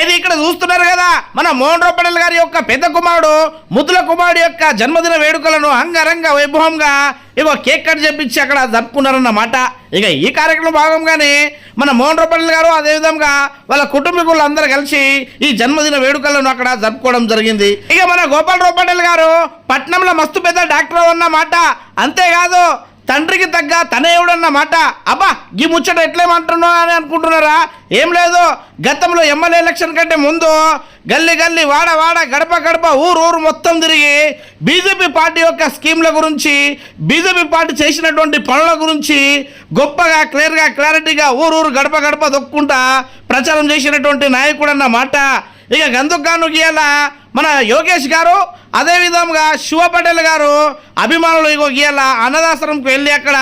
అయితే ఇక్కడ చూస్తున్నారు కదా మన మోహన్ రావు పటేల్ గారి యొక్క పెద్ద కుమారుడు ముద్దుల కుమారుడు యొక్క జన్మదిన వేడుకలను అంగరంగ వైభవంగా ఇగో కేక్ కట్ చేపించి అక్కడ జరుపుకున్నారన్నమాట. ఇక ఈ కార్యక్రమం భాగంగానే మన మోహన్ రావు పటేల్ గారు అదేవిధంగా వాళ్ళ కుటుంబీకులు అందరూ కలిసి ఈ జన్మదిన వేడుకలను అక్కడ జరుపుకోవడం జరిగింది. ఇక మన గోపాలరావు పటేల్ గారు పట్నంలో మస్తు పెద్ద డాక్టర్ అన్నమాట. అంతేకాదు తండ్రికి తగ్గ తనయుడన్నమాట. అబ్బా ఈ ముచ్చట ఎట్లేమంటున్నా అని అనుకుంటున్నారా? ఏం లేదు, గతంలో ఎమ్మెల్యే ఎలక్షన్ కంటే ముందు గల్లీ గల్లీ వాడ వాడ గడప గడప ఊరు మొత్తం తిరిగి బీజేపీ పార్టీ యొక్క స్కీమ్ల గురించి, బీజేపీ పార్టీ చేసినటువంటి పనుల గురించి గొప్పగా క్లారిటీగా ఊరు గడప గడప దొక్కుంటా ప్రచారం చేసినటువంటి నాయకుడు అన్నమాట. ఇక గందుకు గాను గీయాల మన యోగేష్ గారు అదేవిధంగా శివ పటేల్ గారు అభిమానులు ఇగో గీయాల అన్నదాశ్రమంకి వెళ్ళి అక్కడ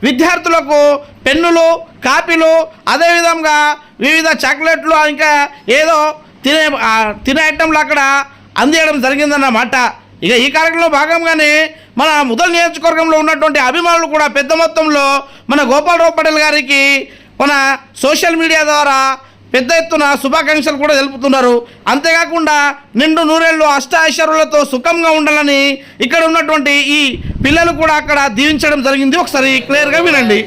విద్యార్థులకు పెన్నులు, కాపీలు, అదేవిధంగా వివిధ చాక్లెట్లు ఇంకా ఏదో తినే ఐటెంలు అక్కడ అందియడం జరిగిందన్నమాట. ఇక ఈ కార్యక్రమంలో భాగంగానే మన ముదల్ నియోజకవర్గంలో ఉన్నటువంటి అభిమానులు కూడా పెద్ద మొత్తంలో మన గోపాలరావు పటేల్ గారికి మన సోషల్ మీడియా ద్వారా పెద్ద ఎత్తున శుభాకాంక్షలు కూడా తెలుపుతున్నారు. అంతేకాకుండా నిండు నూరేళ్ళు అష్టాఐశ్వర్యాలతో సుఖంగా ఉండాలని ఇక్కడ ఉన్నటువంటి ఈ పిల్లలు కూడా అక్కడ దీవించడం జరిగింది. ఒకసారి క్లియర్గా వినండి.